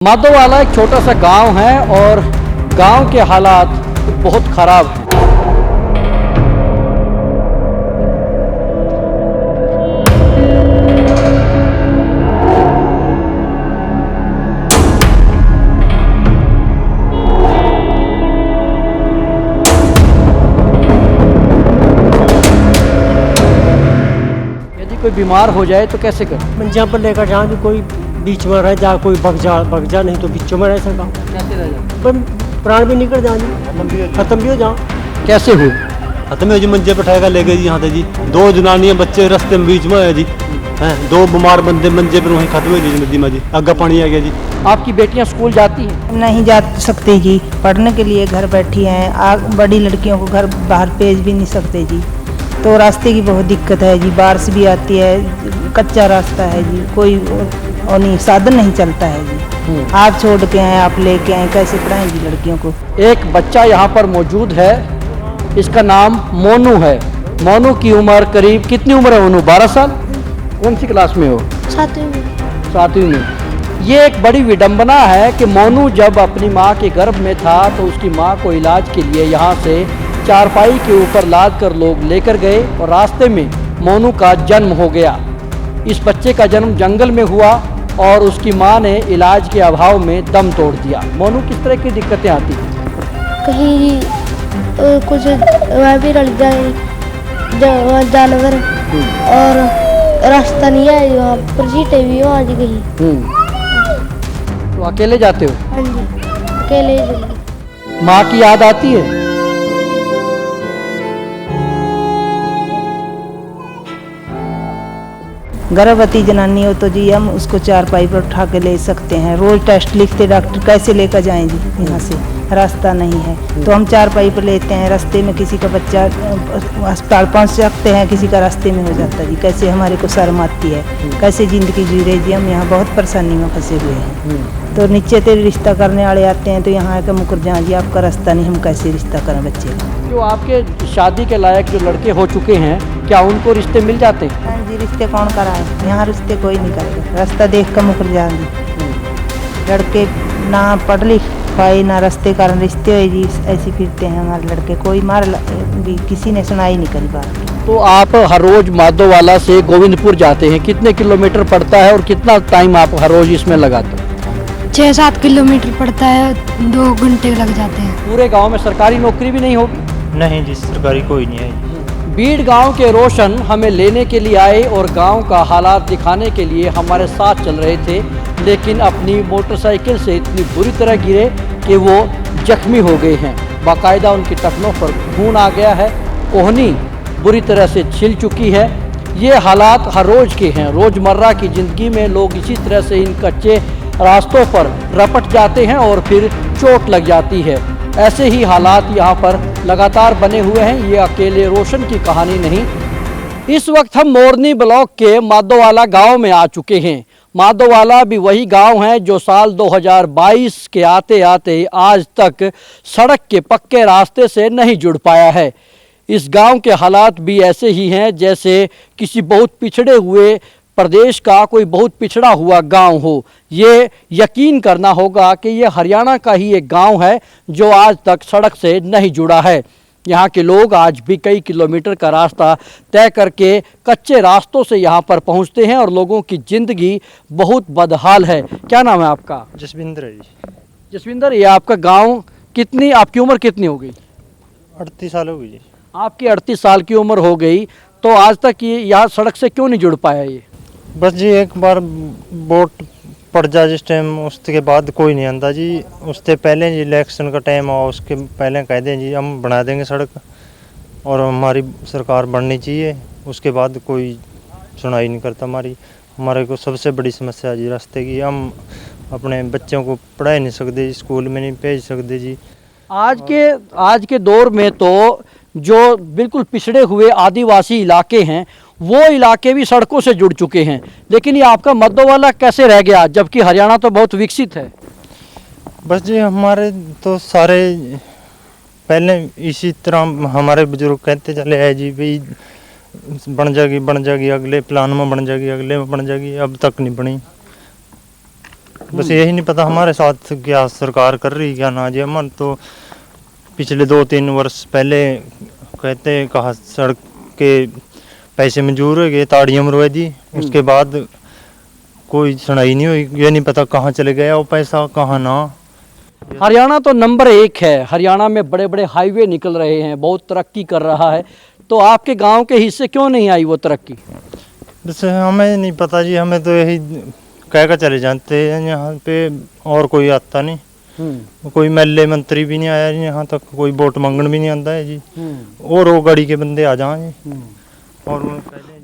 माधोवाला एक छोटा सा गांव है और गांव के हालात बहुत ख़राब हैं। यदि कोई बीमार हो जाए तो कैसे करें? मंजिया पर लेकर जहाँ भी कोई बीच में रह जा, कोई भग जा नहीं तो बीच में रह सका, कैसे रह जाए? पर प्राण भी निकल जाए, खत्म भी हो जाओ। कैसे हुई? खत्म है जी, मंजे पर ठेका ले गए जी यहाँ से जी। दो जनानियां बच्चे रास्ते में बीच में है जी, हैं दो बीमार बंदे मंजे पर वहीं खत्म हुए जी नदी में जी। आगे पानी आ गया जी। आपकी बेटियां स्कूल जाती हैं? नहीं जा सकते जी, पढ़ने के लिए घर बैठी हैं। बड़ी लड़कियों को घर बाहर भेज भी नहीं सकते जी, तो रास्ते की बहुत दिक्कत है जी। बारिश भी आती है, कच्चा रास्ता है जी, कोई और नहीं, साधन नहीं चलता है जी। आप छोड़ के आए, आप लेके आए, कैसे पढ़ाएंगी लड़कियों को? एक बच्चा यहाँ पर मौजूद है, इसका नाम मोनू है। मोनू की उम्र करीब, कितनी उम्र है मोनू? 12 साल। कौन सी क्लास में हो? 7वीं में। ये एक बड़ी विडंबना है कि मोनू जब अपनी माँ के गर्भ में था तो उसकी माँ को इलाज के लिए यहाँ से चारपाई के ऊपर लाद कर लोग लेकर गए और रास्ते में मोनू का जन्म हो गया। इस बच्चे का जन्म जंगल में हुआ और उसकी माँ ने इलाज के अभाव में दम तोड़ दिया। मोनू किस तरह की दिक्कतें आती हैं? कहीं कुछ वह भी रल जाए जानवर और रास्ता नहीं है वहाँ पर, चीटे भी हो आज कहीं। तो अकेले जाते हो? हाँ जी, अकेले ही चले। माँ की याद आती है? गर्भवती जनानी हो तो जी हम उसको चारपाई पर उठा के ले सकते हैं। रोज टेस्ट लिखते डॉक्टर, कैसे लेकर जाएं जी यहाँ से? रास्ता नहीं है तो हम चारपाई पर लेते हैं। रास्ते में किसी का बच्चा अस्पताल पहुँच सकते हैं, किसी का रास्ते में हो जाता है जी। कैसे हमारे को शर्म आती है, कैसे ज़िंदगी जी रहे जी। हम यहाँ बहुत परेशानी में फंसे हुए हैं। तो नीचे तेरे रिश्ता करने वाले आते हैं तो यहाँ आकर मुकर जाए जी, आपका रास्ता नहीं, हम कैसे रिश्ता करें बच्चे का? जो आपके शादी के लायक जो लड़के हो चुके हैं, क्या उनको रिश्ते मिल जाते हैं? हाँ जी, रिश्ते कौन कराए? यहाँ रिश्ते कोई नहीं करेगा। रास्ता देख कर मुकर जाएंगे। लड़के ना पढ़ लिख पाए ना रास्ते कारण रिश्ते हुए जी, ऐसे फिरते हैं हमारे लड़के। कोई मार भी किसी ने सुनाई नहीं करी बात। तो आप हर रोज माधोवाला से गोविंदपुर जाते हैं, कितने किलोमीटर पड़ता है और कितना टाइम आप हर रोज इसमें लगाते हैं? 6-7 किलोमीटर पड़ता है, 2 घंटे लग जाते हैं। पूरे गांव में सरकारी नौकरी भी नहीं होगी? नहीं जी, सरकारी कोई नहीं है। बीड़ गांव के रोशन हमें लेने के लिए आए और गांव का हालात दिखाने के लिए हमारे साथ चल रहे थे, लेकिन अपनी मोटरसाइकिल से इतनी बुरी तरह गिरे कि वो जख्मी हो गए हैं। बाकायदा उनकी टखनों पर खून आ गया है, कोहनी बुरी तरह से छिल चुकी है। ये हालात हर रोज़ के हैं। रोज़मर्रा की ज़िंदगी में लोग इसी तरह से इन कच्चे रास्तों पर रपट जाते हैं और फिर चोट लग जाती है। ऐसे ही हालात यहाँ पर लगातार बने हुए हैं। ये अकेले रोशन की कहानी नहीं। इस वक्त हम मोरनी ब्लॉक के माधोवाला गांव में आ चुके हैं। माधोवाला भी वही गांव है जो साल 2022 के आते आते आज तक सड़क के पक्के रास्ते से नहीं जुड़ पाया है। इस गांव के हालात भी ऐसे ही हैं जैसे किसी बहुत पिछड़े हुए प्रदेश का कोई बहुत पिछड़ा हुआ गांव हो। ये यकीन करना होगा कि ये हरियाणा का ही एक गांव है जो आज तक सड़क से नहीं जुड़ा है। यहाँ के लोग आज भी कई किलोमीटर का रास्ता तय करके कच्चे रास्तों से यहाँ पर पहुँचते हैं और लोगों की ज़िंदगी बहुत बदहाल है। क्या नाम है आपका? जसविंदर है जी। जसविंदर, ये आपका गाँव, कितनी आपकी उम्र कितनी हो गई? 38 साल हो गई जी। आपकी 38 साल की उम्र हो गई, तो आज तक ये यहाँ सड़क से क्यों नहीं जुड़ पाया ये? बस जी एक बार वोट पड़ जाए जिस टाइम, उसके बाद कोई नहीं आंदा जी। उससे पहले जी इलेक्शन का टाइम हो, उसके पहले कह दें जी हम बना देंगे सड़क और हमारी सरकार बननी चाहिए। उसके बाद कोई सुनाई नहीं करता हमारे को सबसे बड़ी समस्या जी रास्ते की। हम अपने बच्चों को पढ़ा नहीं सकते, स्कूल में नहीं भेज सकते जी। आज के दौर में तो जो बिल्कुल पिछड़े हुए आदिवासी इलाके हैं वो इलाके भी सड़कों से जुड़ चुके हैं, लेकिन ये आपका माधोवाला कैसे रह गया जबकि हरियाणा तो बहुत विकसित है? बस जी हमारे तो सारे पहले इसी तरह हमारे बुजुर्ग कहते चले आए जी, भाई बन जाएगी अगले प्लान में बन जाएगी, अगले में बन जाएगी, अब तक नहीं बनी। बस यही नहीं पता हमारे साथ क्या सरकार कर रही क्या ना जी। हम तो पिछले 2-3 वर्ष पहले कहते कहा सड़क के पैसे मंजूर हो गए, ताड़ियाँ मरवाई दी, उसके बाद कोई सुनाई नहीं हुई। ये नहीं पता कहाँ चले गया वो पैसा, कहाँ ना। हरियाणा तो नंबर 1 है, हरियाणा में बड़े बड़े हाईवे निकल रहे हैं, बहुत तरक्की कर रहा है, तो आपके गांव के हिस्से क्यों नहीं आई वो तरक्की? बस हमें नहीं पता जी, हमें तो यही कह कर चले जाते हैं यहाँ पे, और कोई आता नहीं। कोई एमएलए मंत्री भी नहीं आया जी यहाँ तक, कोई वोट मांगन भी नहीं आता है जी। और वो गाड़ी के बंदे आ जाए जी। और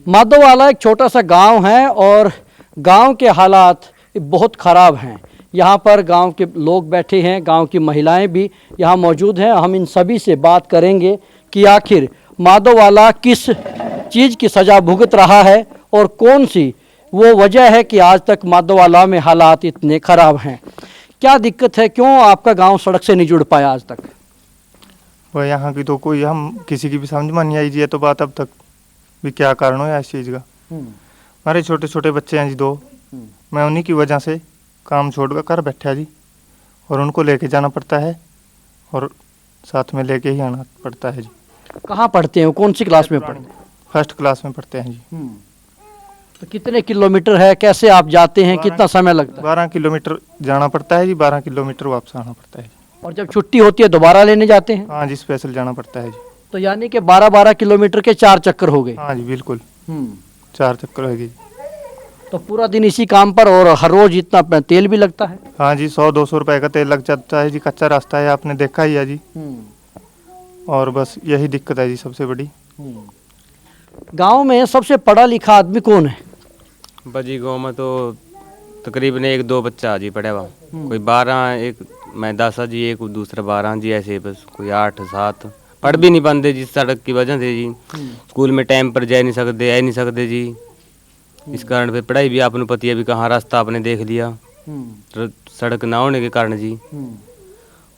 माधोवाला एक छोटा सा गांव है और गांव के हालात बहुत ख़राब हैं। यहाँ पर गांव के लोग बैठे हैं, गांव की महिलाएं भी यहाँ मौजूद हैं। हम इन सभी से बात करेंगे कि आखिर माधोवाला किस चीज़ की सज़ा भुगत रहा है और कौन सी वो वजह है कि आज तक माधोवाला में हालात इतने ख़राब हैं। क्या दिक्कत है, क्यों आपका गांव सड़क से नहीं जुड़ पाया आज तक? वह यहाँ की तो कोई हम किसी की भी समझ में नहीं आई जी। ये तो बात अब तक भी क्या कारण हो इस चीज़ का। हमारे छोटे छोटे बच्चे हैं जी 2, मैं उन्हीं की वजह से काम छोड़कर कर बैठा जी, और उनको लेके जाना पड़ता है और साथ में लेके ही आना पड़ता है जी। कहाँ पढ़ते हैं, कौन सी क्लास में पढ़ते हैं? 1st क्लास में पढ़ते हैं जी। तो कितने किलोमीटर है, कैसे आप जाते हैं, कितना समय लगता है? 12 किलोमीटर जाना पड़ता है जी, 12 किलोमीटर वापस आना पड़ता है जी। और जब छुट्टी होती है दोबारा लेने जाते हैं? हाँ जी, स्पेशल जाना पड़ता है जी। तो यानी कि 12-12 किलोमीटर के 4 चक्कर हो गए। हाँ जी बिल्कुल, 4 चक्कर हो गए। तो पूरा दिन इसी काम पर, और हर रोज इतना तेल भी लगता है? हाँ जी, 100-200 रुपए का तेल लग जाता है जी। कच्चा रास्ता है, आपने देखा ही है जी। और बस यही दिक्कत है जी सबसे बड़ी। गांव में सबसे पढ़ा लिखा आदमी कौन है? बजी गाँव में तो तकरीबन 1-2 बच्चा जी पढ़े हुआ, कोई 12, एक मैं 10 जी, एक दूसरा 12 जी, ऐसे बस कोई 8-7 पढ़ भी नहीं पाते जी सड़क की वजह से जी। स्कूल में टाइम पर जा नहीं सकते, आ नहीं सकते जी। इस कारण फिर पढ़ाई भी आपने पता है भी कहाँ रास्ता आपने देख लिया, तो सड़क ना होने के कारण जी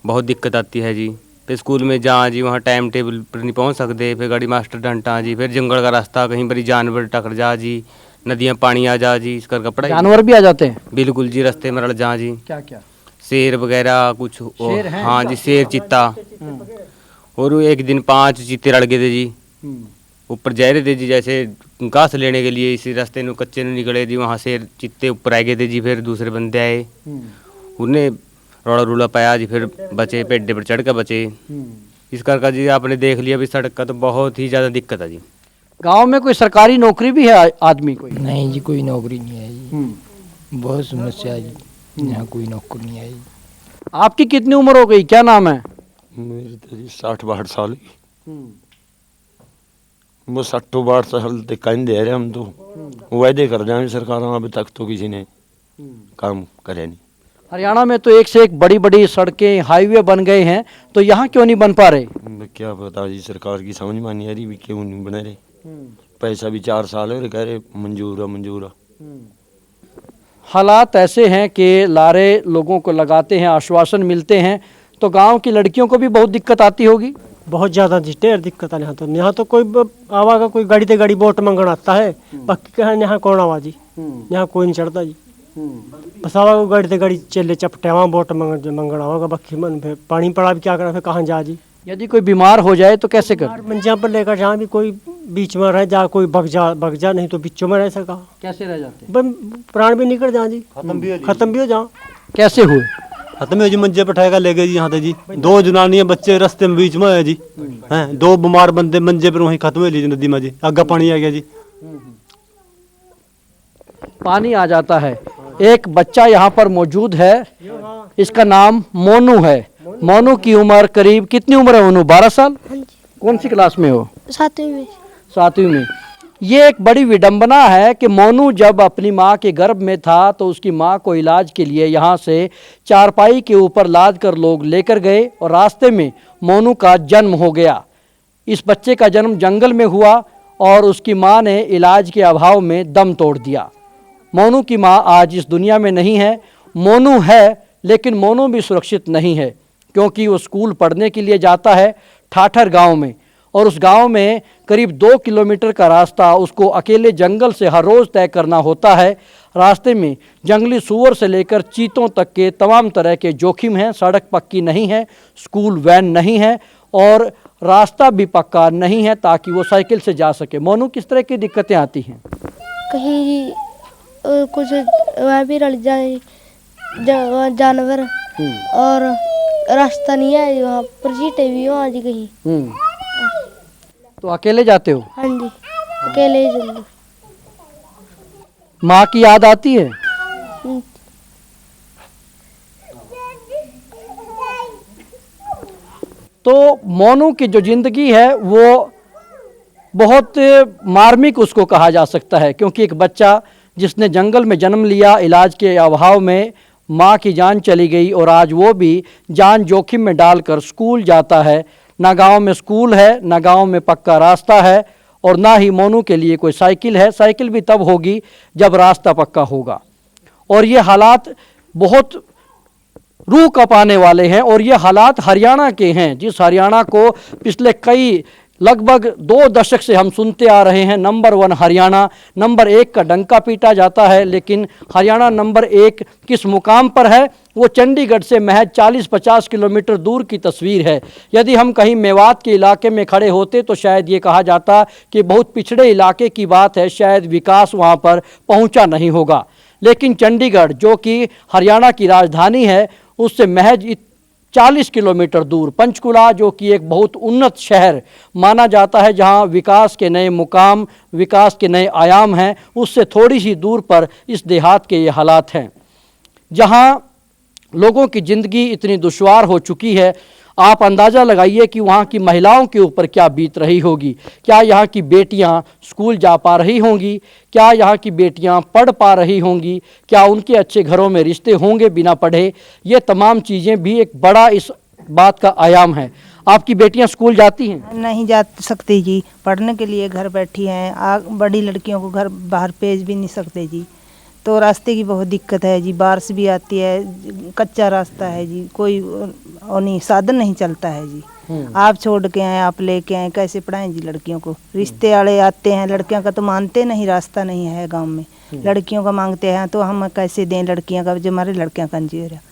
बहुत दिक्कत आती है जी। फिर स्कूल में जहाँ जी वहाँ टाइम टेबल पर नहीं पहुँच सकते, फिर गाड़ी मास्टर डंटा जी, फिर जंगल का रास्ता, कहीं पर जानवर टकर जा जी, नदियाँ पानी आ जा जी, इस कर पढ़ाई। जानवर भी आ जाते हैं? बिल्कुल जी, रास्ते में रल जा जी। क्या क्या? शेर वगैरह कुछ शेर हैं? हाँ जी, शेर, चीता। और एक दिन 5 चीते रल गए थे जी, ऊपर जा रहे थे जी जैसे घास लेने के लिए, इसी रास्ते में कच्चे में निकले जी, वहाँ से चित्ते ऊपर आ गए थे जी। फिर दूसरे बंदे आए, उन्हें रोड़ा रूला पाया जी, फिर बचे, पेड्डे पर चढ़ कर बचे। इस कर जी आपने देख लिया भी सड़क का तो बहुत ही ज़्यादा दिक्कत है जी। गांव में कोई सरकारी नौकरी भी है आदमी कोई? नहीं जी, कोई नौकरी नहीं है जी। बहुत समस्या है जी, यहाँ कोई नौकरी नहीं है जी। आपकी कितनी उम्र हो गई, क्या नाम है? मेरी तो जी 60-62 साल की। वो 60-62 साल तक कहीं दे रहे हम तो वायदे कर जाए सरकार, अभी तक तो किसी ने काम करे नहीं। हरियाणा में तो एक से एक बड़ी बड़ी सड़कें, हाईवे बन गए हैं, तो यहाँ क्यों नहीं बन पा रहे? क्या पता जी, सरकार की समझ में नहीं आ रही भी क्यों नहीं बने रहे। पैसा भी 4 साल है, कह रहे मंजूर है मंजूर है। हालात ऐसे हैं कि लारे लोगों को लगाते हैं, आश्वासन मिलते हैं, तो गांव की लड़कियों को भी बहुत दिक्कत आती होगी। बहुत ज़्यादा जी, ढेर दिक्कत है यहाँ तो कोई आवागा, कोई गाड़ी ते गाड़ी वोट मंगन आता है, बाकी कहा यहाँ कौन आवा जी, यहाँ कोई नहीं चढ़ता जी। बस आवागा गाड़ी ते गाड़ी चले चपटे वहाँ वोट मंगन आवागा, बाकी मन फिर पानी पड़ा भी क्या करा, फिर कहाँ जा जी। यदि कोई बीमार हो जाए तो कैसे कर? मंजिया पर लेकर जहाँ भी कोई बीच में रह जा, कोई भग जा, नहीं तो बीचों में रह सका। कैसे रह जाते? प्राण भी निकल जा जी, खत्म भी हो जा। कैसे हुए? खत्म है जी, मंजे बैठाएगा ले गए जी यहाँ से जी। 2 जनानियां बच्चे रास्ते में बीच में है जी, हैं 2 बीमार बंदे मंजे पर वहीं खत्म हो ली नदी में जी। आगे पानी आ गया जी, पानी आ जाता है। एक बच्चा यहाँ पर मौजूद है, इसका नाम मोनू है। मोनू की उम्र करीब, कितनी उम्र है मोनू? 12 साल। कौन सी क्लास में हो? 7वीं में। 7वीं में। ये एक बड़ी विडंबना है कि मोनू जब अपनी माँ के गर्भ में था तो उसकी माँ को इलाज के लिए यहाँ से चारपाई के ऊपर लाद कर लोग लेकर गए और रास्ते में मोनू का जन्म हो गया। इस बच्चे का जन्म जंगल में हुआ और उसकी माँ ने इलाज के अभाव में दम तोड़ दिया। मोनू की माँ आज इस दुनिया में नहीं है। मोनू है, लेकिन मोनू भी सुरक्षित नहीं है, क्योंकि वो स्कूल पढ़ने के लिए जाता है ठाठर गांव में, और उस गांव में करीब 2 किलोमीटर का रास्ता उसको अकेले जंगल से हर रोज़ तय करना होता है। रास्ते में जंगली सूअर से लेकर चीतों तक के तमाम तरह के जोखिम हैं। सड़क पक्की नहीं है, स्कूल वैन नहीं है और रास्ता भी पक्का नहीं है ताकि वो साइकिल से जा सके। मोनू, किस तरह की दिक्कतें आती हैं? कहीं कुछ वह भी रल जाए जानवर और रास्ता नहीं है वहाँ पर, चींटे भी वहाँ जी कहीं। तो अकेले जाते हो? हाँ जी, अकेले ही चल दो। माँ की याद आती है? तो मोनू की जो ज़िंदगी है वो बहुत मार्मिक उसको कहा जा सकता है, क्योंकि एक बच्चा जिसने जंगल में जन्म लिया, इलाज के अभाव में माँ की जान चली गई और आज वो भी जान जोखिम में डालकर स्कूल जाता है। ना गांव में स्कूल है, ना गांव में पक्का रास्ता है और ना ही मोनू के लिए कोई साइकिल है। साइकिल भी तब होगी जब रास्ता पक्का होगा। और ये हालात बहुत रूह कपाने वाले हैं और ये हालात हरियाणा के हैं, जिस हरियाणा को पिछले लगभग 2 दशक से हम सुनते आ रहे हैं नंबर 1 हरियाणा, नंबर 1 का डंका पीटा जाता है। लेकिन हरियाणा नंबर 1 किस मुकाम पर है वो चंडीगढ़ से महज 40-50 किलोमीटर दूर की तस्वीर है। यदि हम कहीं मेवात के इलाके में खड़े होते तो शायद ये कहा जाता कि बहुत पिछड़े इलाके की बात है, शायद विकास वहाँ पर पहुँचा नहीं होगा। लेकिन चंडीगढ़ जो कि हरियाणा की राजधानी है उससे महज 40 किलोमीटर दूर पंचकुला, जो कि एक बहुत उन्नत शहर माना जाता है जहां विकास के नए मुकाम, विकास के नए आयाम हैं, उससे थोड़ी सी दूर पर इस देहात के ये हालात हैं जहां लोगों की ज़िंदगी इतनी दुश्वार हो चुकी है। आप अंदाज़ा लगाइए कि वहाँ की महिलाओं के ऊपर क्या बीत रही होगी। क्या यहाँ की बेटियाँ स्कूल जा पा रही होंगी? क्या यहाँ की बेटियाँ पढ़ पा रही होंगी? क्या उनके अच्छे घरों में रिश्ते होंगे बिना पढ़े? ये तमाम चीज़ें भी एक बड़ा इस बात का आयाम है। आपकी बेटियाँ स्कूल जाती हैं? नहीं जा सकती जी, पढ़ने के लिए घर बैठी हैं। बड़ी लड़कियों को घर बाहर भेज भी नहीं सकते जी। तो रास्ते की बहुत दिक्कत है जी, बारिश भी आती है, कच्चा रास्ता है जी, कोई और नहीं, साधन नहीं चलता है जी। आप छोड़ के आए, आप लेके आए, कैसे पढ़ाएं जी लड़कियों को? रिश्ते वाले आते हैं, लड़कियों का तो मानते नहीं, रास्ता नहीं है गांव में, लड़कियों का मांगते हैं तो हम कैसे दें लड़कियां का, जो हमारे लड़कियां कमजोर है।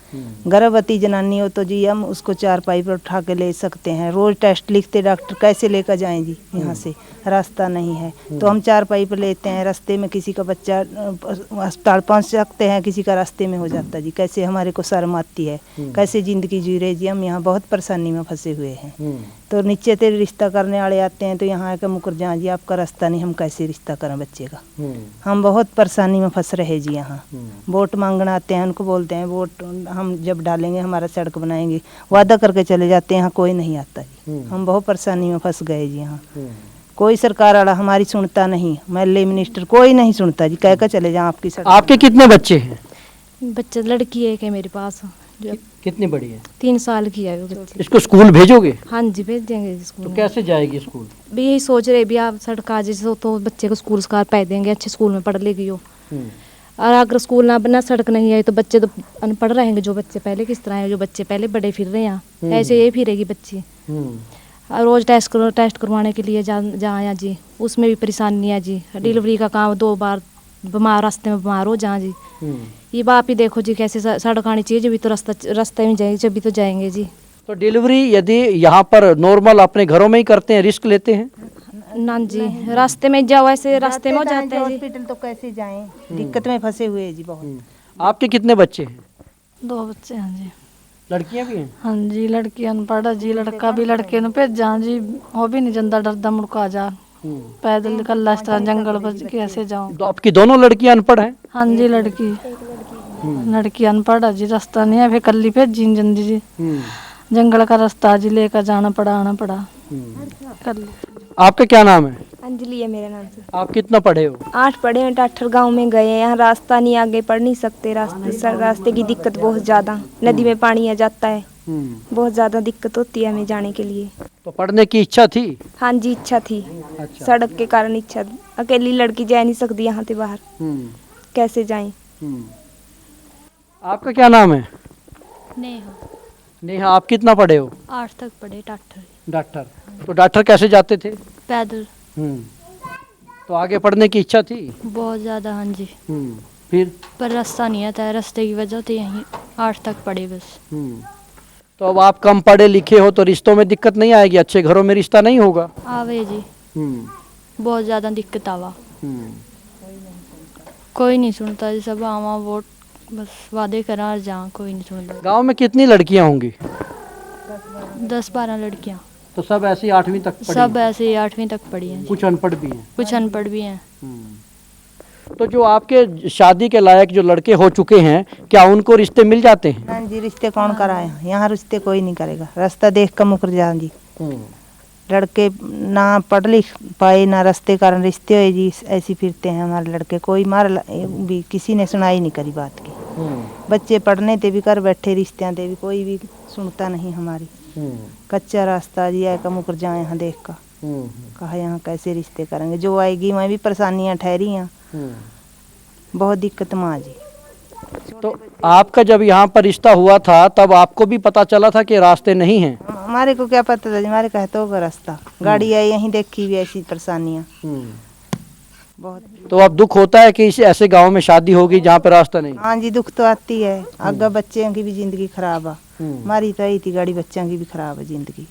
गर्भवती जनानी हो तो जी हम उसको 4 पाई पर उठा के ले सकते हैं, रोज टेस्ट लिखते डॉक्टर, कैसे लेकर जाएं जी यहाँ से, रास्ता नहीं है तो हम 4 पाई पर लेते हैं। रास्ते में किसी का बच्चा अस्पताल पहुँच सकते हैं, किसी का रास्ते में हो जाता जी, कैसे हमारे को शर्म आती है, कैसे ज़िंदगी जी रहे जी। हम यहाँ बहुत परेशानी में फंसे हुए हैं। तो नीचे से रिश्ता करने वाले आते हैं तो यहाँ आकर मुकर जाए जी, आपका रास्ता नहीं, हम कैसे रिश्ता करें बच्चे का। हम बहुत परेशानी में फंस रहे जी। यहाँ वोट मांगने आते हैं, उनको बोलते हैं वोट हम जब डालेंगे हमारा सड़क बनाएंगे, वादा करके चले जाते हैं, यहाँ कोई नहीं आता जी। हम बहुत परेशानी में फंस गए जी। यहाँ कोई सरकार वाला हमारी सुनता नहीं, एमएलए मिनिस्टर कोई नहीं सुनता जी, कह कर चले जाए आपकी सड़क। आपके कितने बच्चे हैं? बच्चा लड़की है कि मेरे पास जो कितनी बड़ी है? 3 साल की है वो बच्ची। इसको स्कूल भेजोगे? हाँ जी, भेज देंगे स्कूल। तो कैसे जाएगी स्कूल? भी यही सोच रहे भी आप सड़क आ जाए तो बच्चे को स्कूल स्कार पै देंगे, अच्छे स्कूल में पढ़ लेगी वो। और अगर स्कूल ना बना, सड़क नहीं आई तो बच्चे तो अनपढ़ रहेंगे। जो बच्चे पहले किस तरह है, जो बच्चे पहले बड़े फिर रहे हैं ऐसे ये फिरेगी बच्ची। और रोज टेस्ट करवाने के लिए जहाँ जी, उसमें भी परेशानी है जी। डिलीवरी का काम 2 बार बीमार, रास्ते में बीमार हो जहाँ जी। ये बाप ही देखो जी कैसे सड़क आनी चाहिए, जब भी तो रास्ते में जाएंगे, जब भी तो जाएंगे जी। तो डिलीवरी यदि यहाँ पर नॉर्मल अपने घरों में ही करते हैं, रिस्क लेते हैं? ना जी, रास्ते में जाओ, ऐसे रास्ते में हो जाते हैं हॉस्पिटल तो कैसे जाएं, दिक्कत में फंसे हुए जी बहुत। आपके कितने बच्चे हैं? 2 बच्चे हैं जी। लड़कियां भी हैं? हाँ जी, लड़की अनपढ़ जी, लड़का भी लड़के ने भेजा जी, हो भी नहीं जनता, डरदा मुड़का जा, पैदल निकल इस तरह जंगल बच कैसे जाऊँ। तो आपकी दोनों लड़कियां अनपढ़ हैं? हाँ जी, लड़की अनपढ़ है जी, रास्ता नहीं है, फिर कल्ली भेजी जल्दी जी, जंगल का रास्ता जी, लेकर जाना पड़ा, आना पड़ा कल्ली। आपका क्या नाम है? अंजलि है मेरा नाम से। आप कितना पढ़े हो? 8 पढ़े हैं, टाठर गांव में गए हैं, यहाँ रास्ता नहीं, आगे पढ़ नहीं सकते, रास्ते की दिक्कत बहुत ज़्यादा, नदी में पानी आ जाता है, बहुत ज़्यादा दिक्कत होती है हमें जाने के लिए। तो पढ़ने की इच्छा थी? हाँ जी, इच्छा थी। अच्छा। सड़क के कारण इच्छा, अकेली लड़की जा नहीं सकती यहाँ से बाहर, कैसे जाएं। आपका क्या नाम है? नेहा। नेहा, आप कितना पढ़े हो? 8 तक पढ़े डॉक्टर। डॉक्टर। तो डॉक्टर कैसे जाते थे? पैदल। तो आगे पढ़ने की इच्छा थी? बहुत ज़्यादा, हाँ जी। फिर? पर रास्ता नहीं आता है, रास्ते की वजह से यहीं 8 तक पढ़े बस। तो अब आप कम पढ़े लिखे हो तो रिश्तों में दिक्कत नहीं आएगी? अच्छे घरों में रिश्ता नहीं होगा? आवे जी, बहुत ज़्यादा दिक्कत आवा। कोई नहीं सुनता जी, सब आवा वोट बस वादे करा और जहाँ, कोई नहीं सुनता। गांव में कितनी लड़कियां होंगी? 10-12 लड़कियाँ। तो सब ऐसी 8वीं तक पढ़ी? सब ऐसे 8वीं तक पढ़ी हैं। कुछ अनपढ़ भी हैं? कुछ अनपढ़ भी हैं। तो जो आपके शादी के लायक जो लड़के हो चुके हैं, क्या उनको रिश्ते मिल जाते हैं? हाँ जी, रिश्ते कौन कराए? यहाँ रिश्ते कोई नहीं करेगा, रास्ता देख कर मुकर जा जी। लड़के ना पढ़ लिख पाए ना रास्ते कारण रिश्ते हुए जी, ऐसे फिरते हैं हमारे लड़के। कोई मार भी किसी ने सुनाई नहीं करी बात की। बच्चे पढ़ने ते भी कर बैठे, रिश्तियाँ ते भी कोई भी सुनता नहीं हमारी। कच्चा रास्ता जी आए का मुकर जाए यहाँ देख का। कहा यहाँ कैसे रिश्ते करेंगे? जो आएगी वहीं भी परेशानियाँ ठहरी हैं, बहुत दिक्कत माँ जी। तो आपका जब यहाँ पर रिश्ता हुआ था तब आपको भी पता चला था कि रास्ते नहीं हैं? हमारे को क्या पता था जी, हमारे कहते होगा रास्ता। गाड़ी आई यहीं देखी भी ऐसी परेशानियाँ बहुत। तो अब दुख होता है कि इस ऐसे गांव में शादी होगी जहाँ पे रास्ता नहीं? हाँ जी, दुख तो आती है। आगे बच्चों की भी जिंदगी खराब है, हमारी तो आई थी गाड़ी, बच्चों की भी खराब है जिंदगी।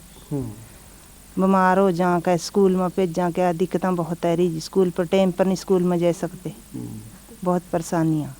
बीमार हो जा के स्कूल में भेजा क्या दिक्कतें बहुत है रही। स्कूल पर टाइम पर नहीं स्कूल में जा सकते, बहुत परेशानियाँ।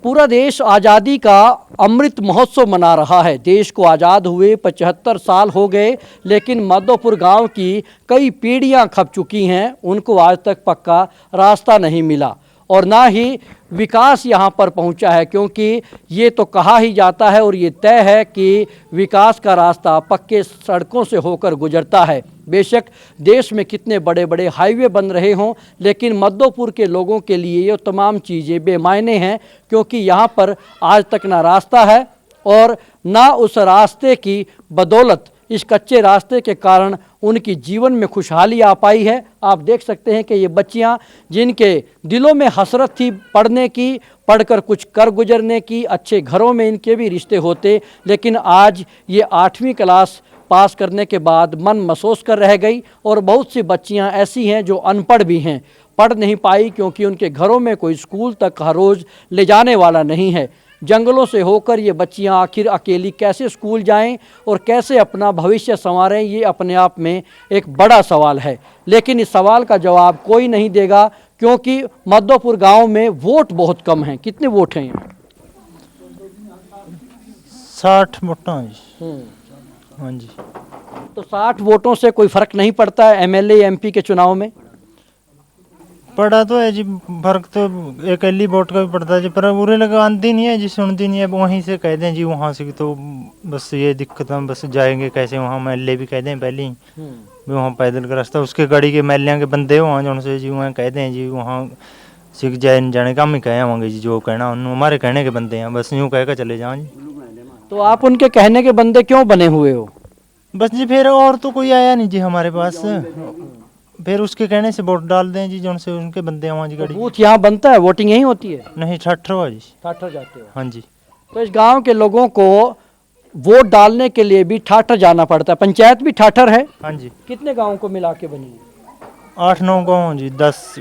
पूरा देश आज़ादी का अमृत महोत्सव मना रहा है। देश को आज़ाद हुए 75 साल हो गए, लेकिन माधोपुर गांव की कई पीढ़ियां खप चुकी हैं। उनको आज तक पक्का रास्ता नहीं मिला और ना ही विकास यहां पर पहुंचा है, क्योंकि ये तो कहा ही जाता है और ये तय है कि विकास का रास्ता पक्के सड़कों से होकर गुजरता है। बेशक देश में कितने बड़े बड़े हाईवे बन रहे हों, लेकिन माधोपुर के लोगों के लिए ये तमाम चीज़ें बेमायने हैं, क्योंकि यहाँ पर आज तक ना रास्ता है और ना उस रास्ते की बदौलत, इस कच्चे रास्ते के कारण उनकी जीवन में खुशहाली आ पाई है। आप देख सकते हैं कि ये बच्चियां जिनके दिलों में हसरत थी पढ़ने की, पढ़कर कुछ कर गुजरने की, अच्छे घरों में इनके भी रिश्ते होते, लेकिन आज ये 8वीं क्लास पास करने के बाद मन महसूस कर रह गई। और बहुत सी बच्चियां ऐसी हैं जो अनपढ़ भी हैं, पढ़ नहीं पाई क्योंकि उनके घरों में कोई स्कूल तक हर रोज़ ले जाने वाला नहीं है। जंगलों से होकर ये बच्चियां आखिर अकेली कैसे स्कूल जाएं और कैसे अपना भविष्य संवारें, ये अपने आप में एक बड़ा सवाल है। लेकिन इस सवाल का जवाब कोई नहीं देगा, क्योंकि माधोपुर गांव में वोट बहुत कम हैं। कितने वोट हैं यहाँ? 60 वोट हैं जी। हाँ जी। तो 60 वोटों से कोई फर्क नहीं पड़ता है एमएलए एमपी के चुनाव में? पड़ा तो है जी, फर्क तो अकेली वोट का भी पड़ता है जी, पर बुरे लगा आती नहीं है जी, सुनती नहीं है। वहीं से कह दें जी, वहाँ से तो बस ये दिक्कत है, बस जाएंगे कैसे वहाँ? महल्ले भी कह दें पहले ही भी वहाँ पैदल का रास्ता, उसके गाड़ी के महल्ले के बंदे वहाँ जो से जी वहाँ कह दें जी, वहाँ सीख जाने का हम ही कहे आवांगे जी, जो कहना हमारे कहने के बंदे हैं, बस यूँ कह कर चले जाओ जी। तो आप उनके कहने के बंदे क्यों बने हुए हो? बस जी फिर और तो कोई आया नहीं जी हमारे पास, फिर उसके कहने से वोट डाल दें जी, जो से उनके बंदे वहाँ जी। गाड़ी बूथ यहाँ बनता है, वोटिंग यहीं होती है? नहीं, ठाठर जी। ठाठर जाते हो? हाँ जी। तो इस गांव के लोगों को वोट डालने के लिए भी ठाठर जाना पड़ता है? पंचायत भी ठाठर है? हाँ जी। कितने गाँव को मिला के बनी है? 8-9 गाँव जी, 10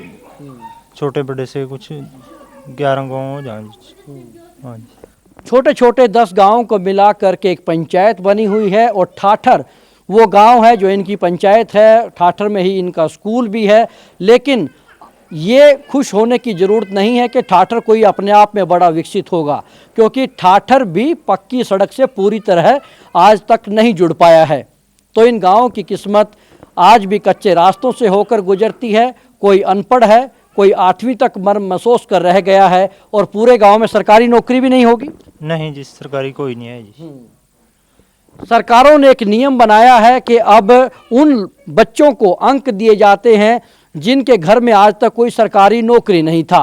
छोटे बड़े से कुछ 11 गाँव हो जाए जी। हाँ जी। छोटे छोटे 10 गाँव को मिला करके एक पंचायत बनी हुई है और ठाठर वो गांव है जो इनकी पंचायत है। ठाठर में ही इनका स्कूल भी है। लेकिन ये खुश होने की ज़रूरत नहीं है कि ठाठर कोई अपने आप में बड़ा विकसित होगा, क्योंकि ठाठर भी पक्की सड़क से पूरी तरह आज तक नहीं जुड़ पाया है। तो इन गाँवों की किस्मत आज भी कच्चे रास्तों से होकर गुजरती है। कोई अनपढ़ है, कोई 8वीं तक मर्म महसूस कर रह गया है और पूरे गांव में सरकारी नौकरी भी नहीं होगी। नहीं जी, सरकारी कोई नहीं है जी। सरकारों ने एक नियम बनाया है कि अब उन बच्चों को अंक दिए जाते हैं जिनके घर में आज तक कोई सरकारी नौकरी नहीं था।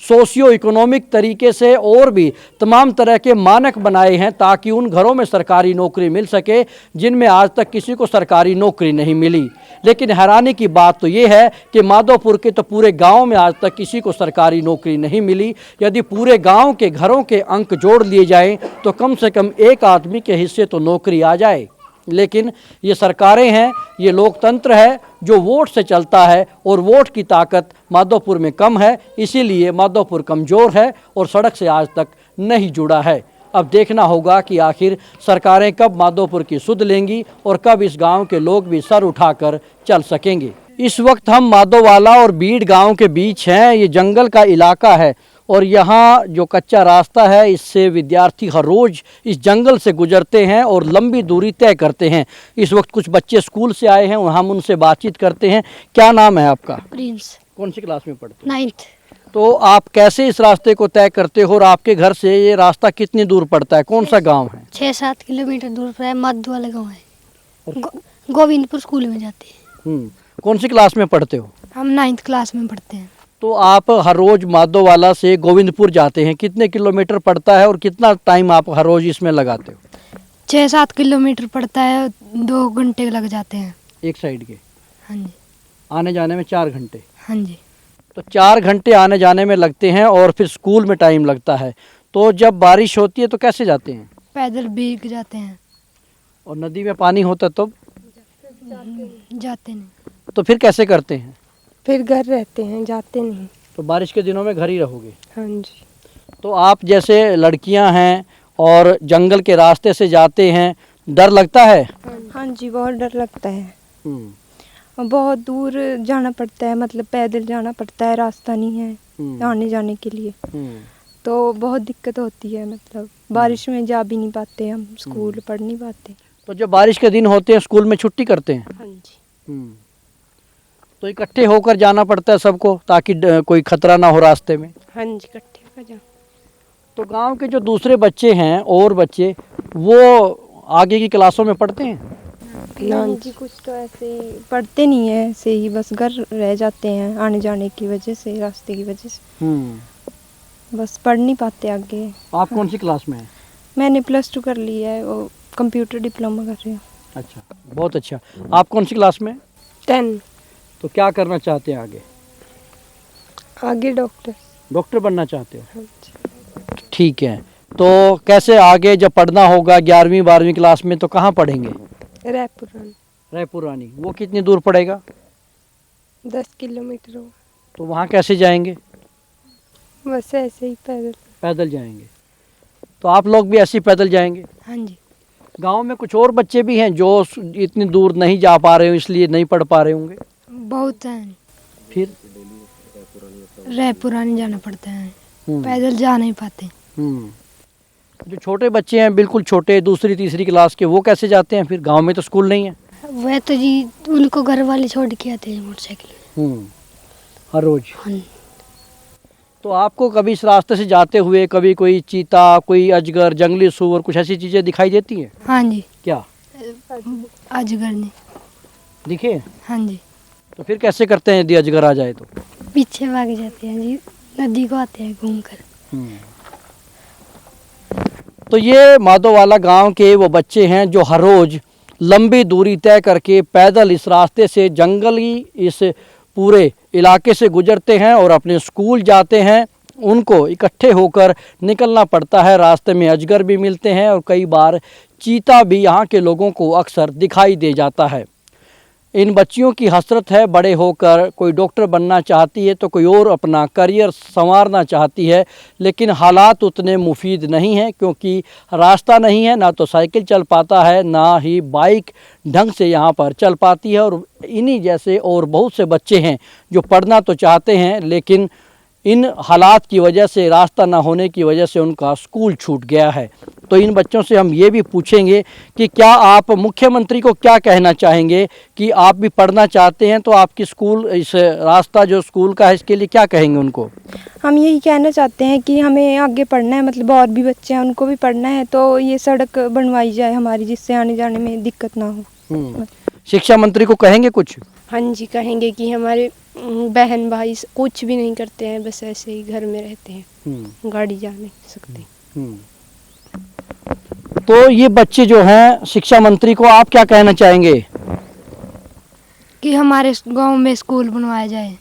सोशियो इकोनॉमिक तरीके से और भी तमाम तरह के मानक बनाए हैं ताकि उन घरों में सरकारी नौकरी मिल सके जिनमें आज तक किसी को सरकारी नौकरी नहीं मिली। लेकिन हैरानी की बात तो ये है कि माधोपुर के तो पूरे गांव में आज तक किसी को सरकारी नौकरी नहीं मिली। यदि पूरे गांव के घरों के अंक जोड़ लिए जाएं तो कम से कम एक आदमी के हिस्से तो नौकरी आ जाए। लेकिन ये सरकारें हैं, ये लोकतंत्र है जो वोट से चलता है और वोट की ताकत माधोपुर में कम है, इसीलिए माधोपुर कमज़ोर है और सड़क से आज तक नहीं जुड़ा है। अब देखना होगा कि आखिर सरकारें कब माधोपुर की सुध लेंगी और कब इस गांव के लोग भी सर उठाकर चल सकेंगे। इस वक्त हम माधोवाला और बीड़ गांव के बीच हैं। ये जंगल का इलाका है और यहाँ जो कच्चा रास्ता है इससे विद्यार्थी हर रोज़ इस जंगल से गुजरते हैं और लंबी दूरी तय करते हैं। इस वक्त कुछ बच्चे स्कूल से आए हैं, हम उनसे बातचीत करते हैं। क्या नाम है आपका? प्रिंस। कौन सी क्लास में पढ़ते हैं? 9th। तो आप कैसे इस रास्ते को तय करते हो और आपके घर से ये रास्ता कितनी दूर पड़ता है? कौन सा गाँव है? 6-7 किलोमीटर दूर पर है, मध्य वाला गाँव है। गोविंदपुर स्कूल में जाते हैं। कौन सी क्लास में पढ़ते हो? हम 9th क्लास में पढ़ते हैं। तो आप हर रोज माधोवाला से गोविंदपुर जाते हैं, कितने किलोमीटर पड़ता है और कितना टाइम आप हर रोज इसमें लगाते हो? 6-7 किलोमीटर पड़ता है, 2 घंटे लग जाते हैं एक साइड के। हाँ जी। आने जाने में 4 घंटे? हाँ जी। तो 4 घंटे आने जाने में लगते हैं और फिर स्कूल में टाइम लगता है। तो जब बारिश होती है तो कैसे जाते हैं? पैदल भीग जाते हैं। और नदी में पानी होता तो जाते नहीं। तो फिर कैसे करते हैं? फिर घर रहते हैं, जाते नहीं। तो बारिश के दिनों में घर ही रहोगे? हाँ जी। तो आप जैसे लड़कियां हैं और जंगल के रास्ते से जाते हैं, डर लगता है? हाँ जी, बहुत डर लगता है। बहुत दूर जाना पड़ता है, मतलब पैदल जाना पड़ता है, रास्ता नहीं है आने जाने के लिए। तो बहुत दिक्कत होती है, मतलब बारिश में जा भी नहीं पाते हम, स्कूल पढ़ नहीं पाते। तो जब बारिश के दिन होते हैं स्कूल में छुट्टी करते हैं? हाँ जी। तो इकट्ठे होकर जाना पड़ता है सबको ताकि कोई खतरा ना हो रास्ते में? हाँ जी, इकट्ठे होकर जाओ। तो गांव के जो दूसरे बच्चे हैं और बच्चे वो आगे की क्लासों में पढ़ते हैं? ना जी, कुछ तो ऐसे ही पढ़ते नहीं है, ऐसे ही बस घर रह जाते हैं आने जाने की वजह से, रास्ते की वजह से। बस पढ़ नहीं पाते आगे। आप कौन सी क्लास में हैं? मैंने +2 कर ली है, वो कंप्यूटर डिप्लोमा कर रही हूँ। अच्छा, बहुत अच्छा। आप कौन सी क्लास में? 10। तो क्या करना चाहते हैं आगे? आगे डॉक्टर बनना चाहते हो? हाँ जी। ठीक है। तो कैसे आगे जब पढ़ना होगा 11वीं 12वीं क्लास में तो कहाँ पढ़ेंगे? रायपुर रानी। वो कितनी दूर पड़ेगा? 10 किलोमीटर होगा। तो वहाँ कैसे जाएंगे? बस ऐसे ही पैदल जाएंगे। तो आप लोग भी ऐसे ही पैदल जाएंगे? हाँ जी। गांव में कुछ और बच्चे भी हैं जो इतनी दूर नहीं जा पा रहे हो, इसलिए नहीं पढ़ पा रहे होंगे? बहुत हैं। फिर रायपुरानी जाना पड़ता है, पैदल जा नहीं पाते। जो छोटे बच्चे हैं, बिल्कुल छोटे, 2री 3री क्लास के, वो कैसे जाते हैं फिर? गांव में तो स्कूल नहीं है। वह तो जी उनको घर वाले छोड़ के आते हैं मोटरसाइकिल हर रोज। हाँ। तो आपको कभी इस रास्ते से जाते हुए कभी कोई चीता, कोई अजगर, जंगली सूअर, कुछ ऐसी चीजें दिखाई देती हैं? हाँ जी। क्या? अजगर ने दिखे? हाँ जी। तो फिर कैसे करते हैं यदि अजगर आ जाए तो? पीछे भाग जाते हैं जी, नदी को आते हैं घूमकर। तो ये माधोवाला गांव के वो बच्चे हैं जो हर रोज लंबी दूरी तय करके पैदल इस रास्ते से, जंगली इस पूरे इलाके से गुजरते हैं और अपने स्कूल जाते हैं। उनको इकट्ठे होकर निकलना पड़ता है। रास्ते में अजगर भी मिलते हैं और कई बार चीता भी यहाँ के लोगों को अक्सर दिखाई दे जाता है। इन बच्चियों की हसरत है, बड़े होकर कोई डॉक्टर बनना चाहती है तो कोई और अपना करियर संवारना चाहती है, लेकिन हालात उतने मुफीद नहीं हैं क्योंकि रास्ता नहीं है, ना तो साइकिल चल पाता है, ना ही बाइक ढंग से यहाँ पर चल पाती है। और इन्हीं जैसे और बहुत से बच्चे हैं जो पढ़ना तो चाहते हैं लेकिन इन हालात की वजह से, रास्ता ना होने की वजह से उनका स्कूल छूट गया है। तो इन बच्चों से हम ये भी पूछेंगे कि क्या आप मुख्यमंत्री को क्या कहना चाहेंगे कि आप भी पढ़ना चाहते हैं तो आपकी स्कूल, इस रास्ता जो स्कूल का है, इसके लिए क्या कहेंगे उनको? हम यही कहना चाहते हैं कि हमें आगे पढ़ना है, मतलब और भी बच्चे हैं उनको भी पढ़ना है, तो ये सड़क बनवाई जाए हमारी, जिससे आने जाने में दिक्कत ना हो। शिक्षा मंत्री को कहेंगे कुछ? हाँ जी, कहेंगे कि हमारे बहन भाई कुछ भी नहीं करते हैं, बस ऐसे ही घर में रहते हैं, गाड़ी जा नहीं सकते। तो ये बच्चे जो हैं, शिक्षा मंत्री को आप क्या कहना चाहेंगे? कि हमारे गांव में स्कूल बनवाया जाए,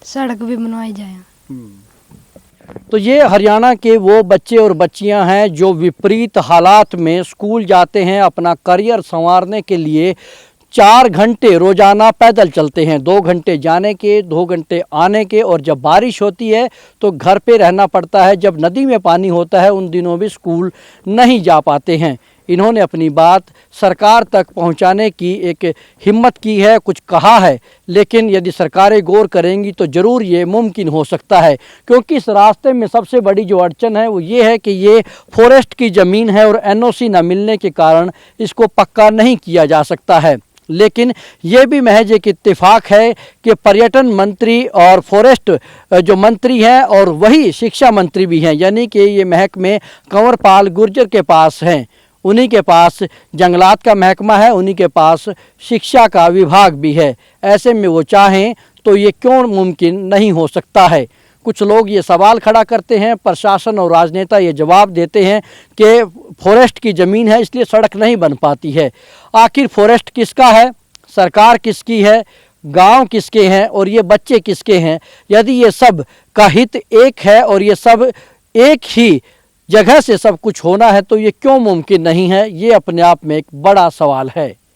सड़क भी बनवाई जाए। तो ये हरियाणा के वो बच्चे और बच्चियां हैं जो विपरीत हालात में स्कूल जाते हैं, अपना करियर संवारने के लिए 4 घंटे रोजाना पैदल चलते हैं, 2 घंटे जाने के, 2 घंटे आने के, और जब बारिश होती है तो घर पे रहना पड़ता है। जब नदी में पानी होता है उन दिनों भी स्कूल नहीं जा पाते हैं। इन्होंने अपनी बात सरकार तक पहुंचाने की एक हिम्मत की है, कुछ कहा है, लेकिन यदि सरकारें गौर करेंगी तो ज़रूर ये मुमकिन हो सकता है, क्योंकि इस रास्ते में सबसे बड़ी जो अड़चन है वो ये है कि ये फॉरेस्ट की ज़मीन है और एनओसी न मिलने के कारण इसको पक्का नहीं किया जा सकता है। लेकिन ये भी महज एक इत्तेफाक है कि पर्यटन मंत्री और फॉरेस्ट जो मंत्री हैं और वही शिक्षा मंत्री भी हैं, यानी कि ये महकमे कंवरपाल गुर्जर के पास हैं। उन्हीं के पास जंगलात का महकमा है, उन्हीं के पास शिक्षा का विभाग भी है। ऐसे में वो चाहें तो ये क्यों मुमकिन नहीं हो सकता है। कुछ लोग ये सवाल खड़ा करते हैं, प्रशासन और राजनेता ये जवाब देते हैं कि फॉरेस्ट की ज़मीन है इसलिए सड़क नहीं बन पाती है। आखिर फॉरेस्ट किसका है, सरकार किसकी है, गांव किसके हैं और ये बच्चे किसके हैं? यदि ये सब का हित एक है और ये सब एक ही जगह से सब कुछ होना है तो ये क्यों मुमकिन नहीं है? ये अपने आप में एक बड़ा सवाल है।